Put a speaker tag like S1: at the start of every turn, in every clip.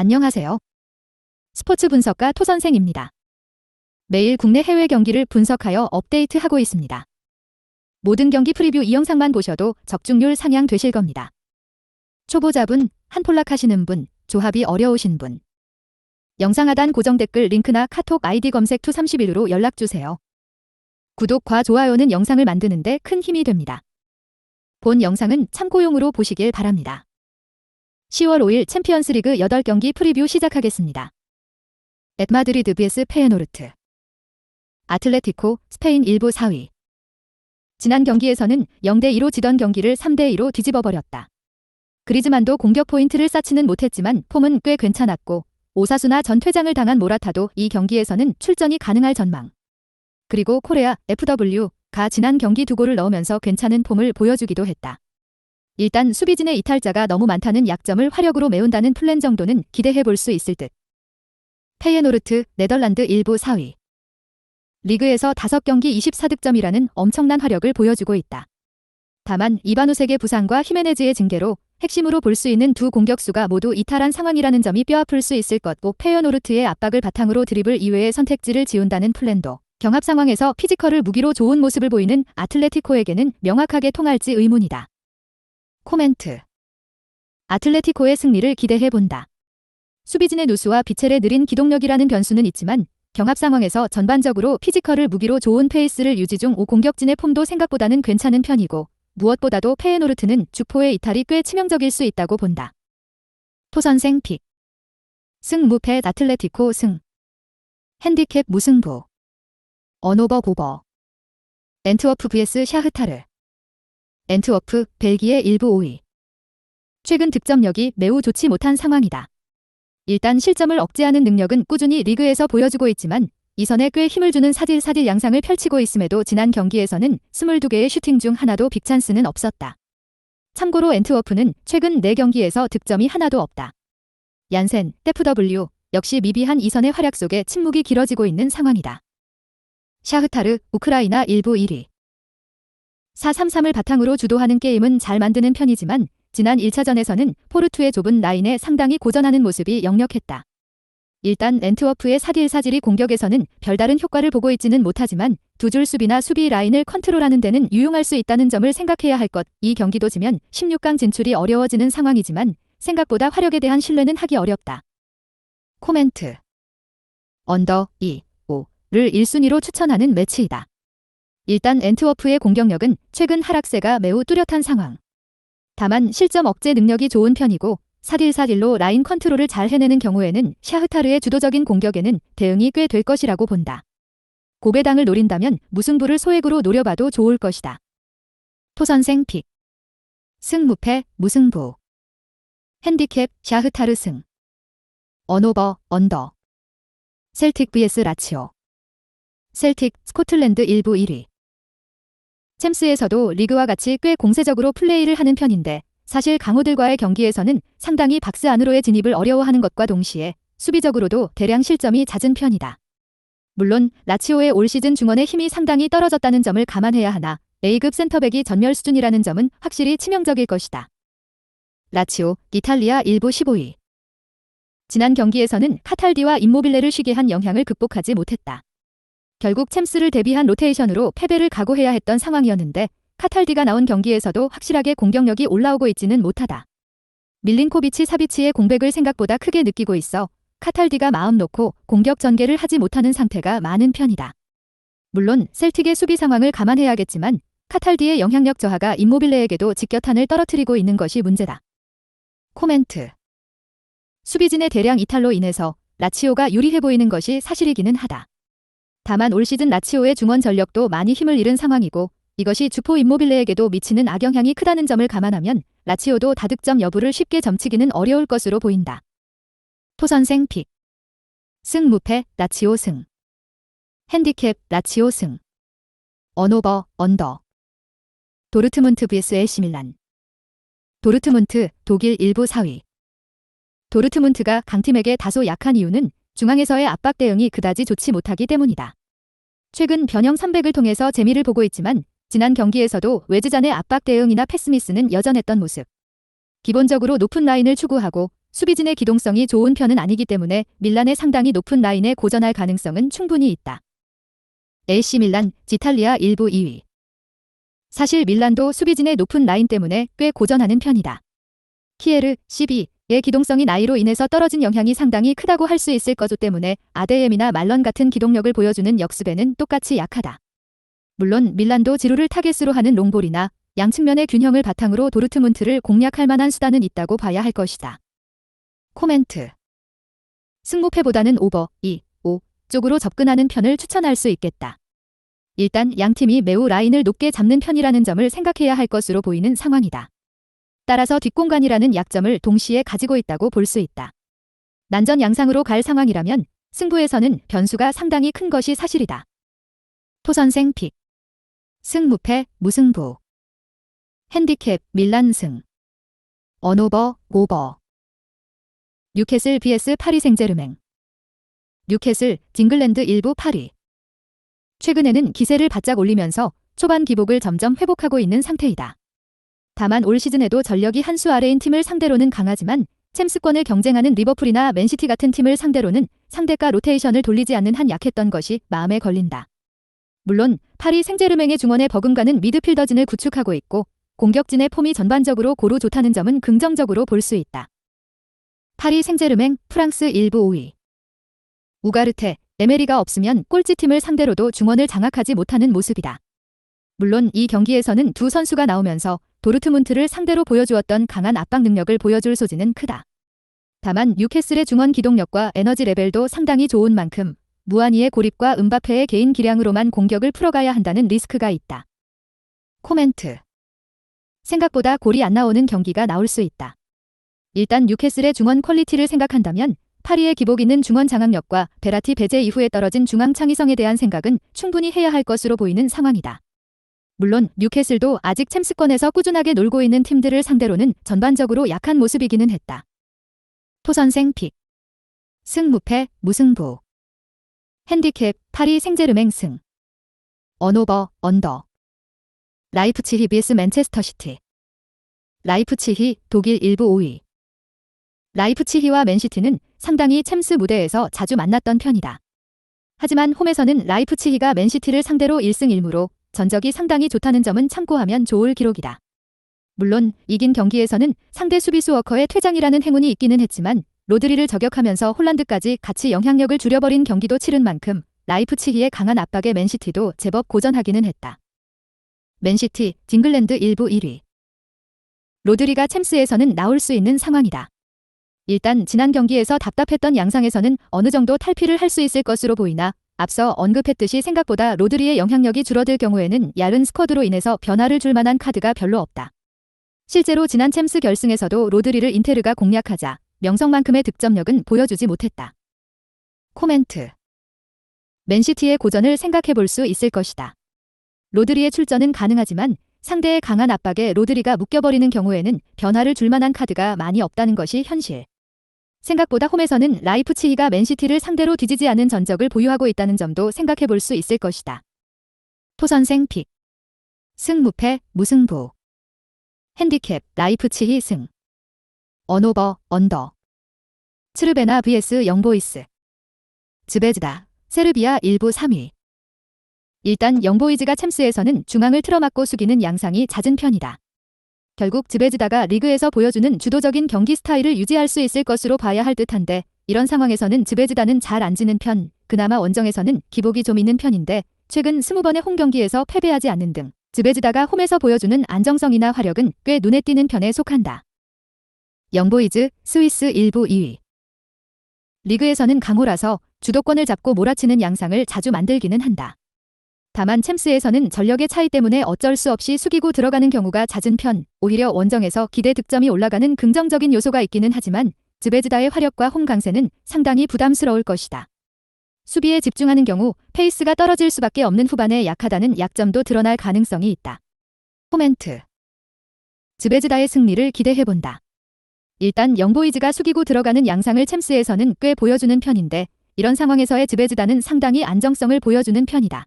S1: 안녕하세요. 스포츠 분석가 토선생입니다. 매일 국내 해외 경기를 분석하여 업데이트하고 있습니다. 모든 경기 프리뷰 이 영상만 보셔도 적중률 상향 되실 겁니다. 초보자분, 한폴락 하시는 분, 조합이 어려우신 분. 영상 하단 고정 댓글 링크나 카톡 아이디 검색 투31로 연락주세요. 구독과 좋아요는 영상을 만드는데 큰 힘이 됩니다. 본 영상은 참고용으로 보시길 바랍니다. 10월 5일 챔피언스리그 8경기 프리뷰 시작하겠습니다. 마드리드 vs 페예노르트. 아틀레티코, 스페인 1부 4위. 지난 경기에서는 0대2로 지던 경기를 3대2로 뒤집어버렸다. 그리즈만도 공격 포인트를 쌓지는 못했지만 폼은 꽤 괜찮았고 오사수나 전 퇴장을 당한 모라타도 이 경기에서는 출전이 가능할 전망. 그리고 코레아, FW가 지난 경기 2골을 넣으면서 괜찮은 폼을 보여주기도 했다. 일단 수비진의 이탈자가 너무 많다는 약점을 화력으로 메운다는 플랜 정도는 기대해볼 수 있을 듯. 페예노르트, 네덜란드 1부 4위. 리그에서 5경기 24득점이라는 엄청난 화력을 보여주고 있다. 다만 이바누색의 부상과 히메네즈의 징계로 핵심으로 볼 수 있는 두 공격수가 모두 이탈한 상황이라는 점이 뼈아플 수 있을 것고 페예노르트의 압박을 바탕으로 드리블 이외의 선택지를 지운다는 플랜도 경합 상황에서 피지컬을 무기로 좋은 모습을 보이는 아틀레티코에게는 명확하게 통할지 의문이다. 코멘트. 아틀레티코의 승리를 기대해본다. 수비진의 누수와 비첼의 느린 기동력이라는 변수는 있지만 경합 상황에서 전반적으로 피지컬을 무기로 좋은 페이스를 유지 중 공격진의 폼도 생각보다는 괜찮은 편이고 무엇보다도 페예노르트는 주포의 이탈이 꽤 치명적일 수 있다고 본다. 토선생 픽. 승 무패 아틀레티코 승. 핸디캡 무승부. 언오버 고버. 앤트워프 vs 샤흐타르. 앤트워프, 벨기에 1부 5위. 최근 득점력이 매우 좋지 못한 상황이다. 일단 실점을 억제하는 능력은 꾸준히 리그에서 보여주고 있지만 이선에 꽤 힘을 주는 사딜사딜 양상을 펼치고 있음에도 지난 경기에서는 22개의 슈팅 중 하나도 빅찬스는 없었다. 참고로 앤트워프는 최근 4경기에서 득점이 하나도 없다. 얀센, FW 역시 미비한 이선의 활약 속에 침묵이 길어지고 있는 상황이다. 샤흐타르, 우크라이나 1부 1위. 4-3-3을 바탕으로 주도하는 게임은 잘 만드는 편이지만 지난 1차전에서는 포르투의 좁은 라인에 상당히 고전하는 모습이 역력했다. 일단 앤트워프의 사딜사질이 공격에서는 별다른 효과를 보고 있지는 못하지만 두 줄 수비나 수비 라인을 컨트롤하는 데는 유용할 수 있다는 점을 생각해야 할 것. 이 경기도 지면 16강 진출이 어려워지는 상황이지만 생각보다 화력에 대한 신뢰는 하기 어렵다. 코멘트. 언더 2, 5를 1순위로 추천하는 매치이다. 일단 앤트워프의 공격력은 최근 하락세가 매우 뚜렷한 상황. 다만 실점 억제 능력이 좋은 편이고 사딜사딜로 라인 컨트롤을 잘 해내는 경우에는 샤흐타르의 주도적인 공격에는 대응이 꽤 될 것이라고 본다. 고배당을 노린다면 무승부를 소액으로 노려봐도 좋을 것이다. 토선생 픽. 승 무패 무승부. 핸디캡 샤흐타르 승. 언오버 언더. 셀틱 vs 라치오. 셀틱, 스코틀랜드 1부 1위. 챔스에서도 리그와 같이 꽤 공세적으로 플레이를 하는 편인데 사실 강호들과의 경기에서는 상당히 박스 안으로의 진입을 어려워하는 것과 동시에 수비적으로도 대량 실점이 잦은 편이다. 물론 라치오의 올 시즌 중원의 힘이 상당히 떨어졌다는 점을 감안해야 하나 A급 센터백이 전멸 수준이라는 점은 확실히 치명적일 것이다. 라치오, 이탈리아 1부 15위. 지난 경기에서는 카탈디와 임모빌레를 쉬게 한 영향을 극복하지 못했다. 결국 챔스를 대비한 로테이션으로 패배를 각오해야 했던 상황이었는데 카탈디가 나온 경기에서도 확실하게 공격력이 올라오고 있지는 못하다. 밀린코비치 사비치의 공백을 생각보다 크게 느끼고 있어 카탈디가 마음 놓고 공격 전개를 하지 못하는 상태가 많은 편이다. 물론 셀틱의 수비 상황을 감안해야겠지만 카탈디의 영향력 저하가 임모빌레에게도 직격탄을 떨어뜨리고 있는 것이 문제다. 코멘트. 수비진의 대량 이탈로 인해서 라치오가 유리해 보이는 것이 사실이기는 하다. 다만 올 시즌 라치오의 중원 전력도 많이 힘을 잃은 상황이고 이것이 주포 임모빌레에게도 미치는 악영향이 크다는 점을 감안하면 라치오도 다득점 여부를 쉽게 점치기는 어려울 것으로 보인다. 토선생 픽. 승 무패 라치오 승. 핸디캡 라치오 승. 언오버 언더. 도르트문트 vs AC 밀란. 도르트문트, 독일 1부 4위. 도르트문트가 강팀에게 다소 약한 이유는 중앙에서의 압박 대응이 그다지 좋지 못하기 때문이다. 최근 변형 300을 통해서 재미를 보고 있지만 지난 경기에서도 외즈잔의 압박 대응이나 패스미스는 여전했던 모습. 기본적으로 높은 라인을 추구하고 수비진의 기동성이 좋은 편은 아니기 때문에 밀란의 상당히 높은 라인에 고전할 가능성은 충분히 있다. AC 밀란, 지탈리아 1부 2위. 사실 밀란도 수비진의 높은 라인 때문에 꽤 고전하는 편이다. 키에르, 12의 기동성이 나이로 인해서 떨어진 영향이 상당히 크다고 할 수 있을 거죠 때문에 아데엠이나 말런 같은 기동력을 보여주는 역습에는 똑같이 약하다. 물론 밀란도 지루를 타겟으로 하는 롱볼이나 양측면의 균형을 바탕으로 도르트문트를 공략할 만한 수단은 있다고 봐야 할 것이다. 코멘트. 승무패보다는 오버, 2, 5 쪽으로 접근하는 편을 추천할 수 있겠다. 일단 양팀이 매우 라인을 높게 잡는 편이라는 점을 생각해야 할 것으로 보이는 상황이다. 따라서 뒷공간이라는 약점을 동시에 가지고 있다고 볼 수 있다. 난전 양상으로 갈 상황이라면 승부에서는 변수가 상당히 큰 것이 사실이다. 토선생 픽. 승무패, 무승부. 핸디캡, 밀란 승. 언오버, 오버. 뉴캐슬 vs 파리 생제르맹. 뉴캐슬, 징글랜드 일부 8위. 최근에는 기세를 바짝 올리면서 초반 기복을 점점 회복하고 있는 상태이다. 다만 올 시즌에도 전력이 한 수 아래인 팀을 상대로는 강하지만 챔스권을 경쟁하는 리버풀이나 맨시티 같은 팀을 상대로는 상대가 로테이션을 돌리지 않는 한 약했던 것이 마음에 걸린다. 물론 파리 생제르맹의 중원에 버금가는 미드필더진을 구축하고 있고 공격진의 폼이 전반적으로 고루 좋다는 점은 긍정적으로 볼 수 있다. 파리 생제르맹, 프랑스 일부 5위. 우가르테, 에메리가 없으면 꼴찌팀을 상대로도 중원을 장악하지 못하는 모습이다. 물론 이 경기에서는 두 선수가 나오면서 도르트문트를 상대로 보여주었던 강한 압박 능력을 보여줄 소지는 크다. 다만 뉴캐슬의 중원 기동력과 에너지 레벨도 상당히 좋은 만큼 무아니의 고립과 음바페의 개인 기량으로만 공격을 풀어가야 한다는 리스크가 있다. 코멘트. 생각보다 골이 안 나오는 경기가 나올 수 있다. 일단 뉴캐슬의 중원 퀄리티를 생각한다면 파리의 기복 있는 중원 장악력과 베라티 배제 이후에 떨어진 중앙 창의성에 대한 생각은 충분히 해야 할 것으로 보이는 상황이다. 물론 뉴캐슬도 아직 챔스권에서 꾸준하게 놀고 있는 팀들을 상대로는 전반적으로 약한 모습이기는 했다. 토선생 픽. 승무패, 무승부. 핸디캡, 파리 생제르맹 승. 언오버, 언더. 라이프치히 vs 맨체스터 시티. 라이프치히, 독일 일부 5위. 라이프치히와 맨시티는 상당히 챔스 무대에서 자주 만났던 편이다. 하지만 홈에서는 라이프치히가 맨시티를 상대로 1승 1무로 전적이 상당히 좋다는 점은 참고하면 좋을 기록이다. 물론 이긴 경기에서는 상대 수비수 워커의 퇴장이라는 행운이 있기는 했지만 로드리를 저격하면서 홀란드까지 같이 영향력을 줄여버린 경기도 치른 만큼 라이프치히의 강한 압박에 맨시티도 제법 고전하기는 했다. 맨시티, 징글랜드 일부 1위. 로드리가 챔스에서는 나올 수 있는 상황이다. 일단 지난 경기에서 답답했던 양상에서는 어느 정도 탈피를 할 수 있을 것으로 보이나 앞서 언급했듯이 생각보다 로드리의 영향력이 줄어들 경우에는 얇은 스쿼드로 인해서 변화를 줄 만한 카드가 별로 없다. 실제로 지난 챔스 결승에서도 로드리를 인테르가 공략하자 명성만큼의 득점력은 보여주지 못했다. 코멘트. 맨시티의 고전을 생각해 볼 수 있을 것이다. 로드리의 출전은 가능하지만 상대의 강한 압박에 로드리가 묶여버리는 경우에는 변화를 줄 만한 카드가 많이 없다는 것이 현실. 생각보다 홈에서는 라이프치히가 맨시티를 상대로 뒤지지 않은 전적을 보유하고 있다는 점도 생각해 볼 수 있을 것이다. 토선생 픽. 승무패, 무승부. 핸디캡, 라이프치히 승. 언오버, 언더. 츠르베나 vs 영보이스. 즈베즈다, 세르비아 일부 3위. 일단 영보이즈가 챔스에서는 중앙을 틀어막고 숙이는 양상이 잦은 편이다. 결국 즈베즈다가 리그에서 보여주는 주도적인 경기 스타일을 유지할 수 있을 것으로 봐야 할 듯한데 이런 상황에서는 즈베즈다는 잘 안 지는 편, 그나마 원정에서는 기복이 좀 있는 편인데 최근 20번의 홈 경기에서 패배하지 않는 등 즈베즈다가 홈에서 보여주는 안정성이나 화력은 꽤 눈에 띄는 편에 속한다. 영보이즈, 스위스 일부 2위. 리그에서는 강호라서 주도권을 잡고 몰아치는 양상을 자주 만들기는 한다. 다만 챔스에서는 전력의 차이 때문에 어쩔 수 없이 숙이고 들어가는 경우가 잦은 편, 오히려 원정에서 기대 득점이 올라가는 긍정적인 요소가 있기는 하지만 즈베즈다의 화력과 홈 강세는 상당히 부담스러울 것이다. 수비에 집중하는 경우 페이스가 떨어질 수밖에 없는 후반에 약하다는 약점도 드러날 가능성이 있다. 코멘트. 즈베즈다의 승리를 기대해본다. 일단 영보이즈가 숙이고 들어가는 양상을 챔스에서는 꽤 보여주는 편인데 이런 상황에서의 즈베즈다는 상당히 안정성을 보여주는 편이다.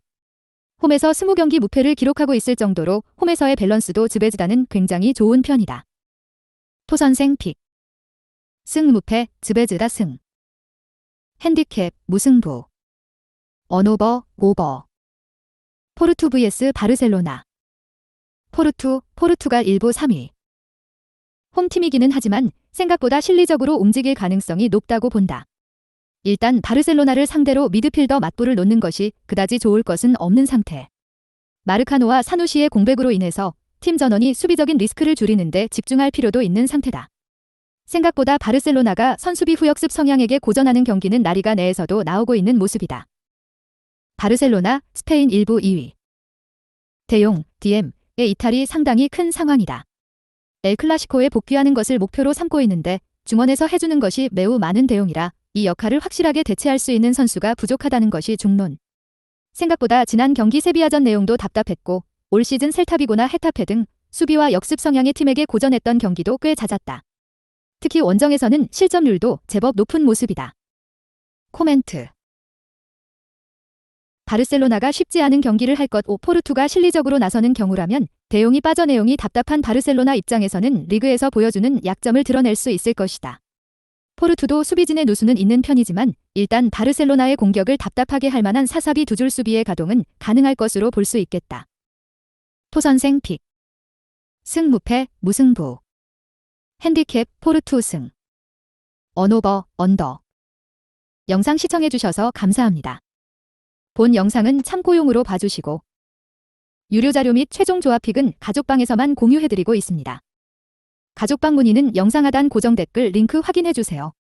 S1: 홈에서 20경기 무패를 기록하고 있을 정도로 홈에서의 밸런스도 즈베즈다는 굉장히 좋은 편이다. 토선생 픽. 승무패, 즈베즈다 승. 핸디캡, 무승부. 언오버, 오버. 포르투 vs 바르셀로나. 포르투갈 1부 3위. 홈팀이기는 하지만 생각보다 실리적으로 움직일 가능성이 높다고 본다. 일단 바르셀로나를 상대로 미드필더 맞불을 놓는 것이 그다지 좋을 것은 없는 상태. 마르카노와 사누시의 공백으로 인해서 팀 전원이 수비적인 리스크를 줄이는데 집중할 필요도 있는 상태다. 생각보다 바르셀로나가 선수비 후역습 성향에게 고전하는 경기는 라리가 내에서도 나오고 있는 모습이다. 바르셀로나, 스페인 1부 2위. 대용, DM의 이탈이 상당히 큰 상황이다. 엘클라시코에 복귀하는 것을 목표로 삼고 있는데 중원에서 해주는 것이 매우 많은 대용이라 이 역할을 확실하게 대체할 수 있는 선수가 부족하다는 것이 중론. 생각보다 지난 경기 세비야전 내용도 답답했고 올 시즌 셀타비고나 헤타페 등 수비와 역습 성향의 팀에게 고전했던 경기도 꽤 잦았다. 특히 원정에서는 실점률도 제법 높은 모습이다. 코멘트. 바르셀로나가 쉽지 않은 경기를 할 것. 포르투가 실리적으로 나서는 경우라면 대용이 빠져 내용이 답답한 바르셀로나 입장에서는 리그에서 보여주는 약점을 드러낼 수 있을 것이다. 포르투도 수비진의 누수는 있는 편이지만 일단 바르셀로나의 공격을 답답하게 할 만한 사사비 두 줄 수비의 가동은 가능할 것으로 볼 수 있겠다. 토선생 픽. 승무패, 무승부. 핸디캡, 포르투 승. 언오버, 언더. 영상 시청해주셔서 감사합니다. 본 영상은 참고용으로 봐주시고 유료 자료 및 최종 조합픽은 가족방에서만 공유해드리고 있습니다. 가족방 문의는 영상 하단 고정 댓글 링크 확인해주세요.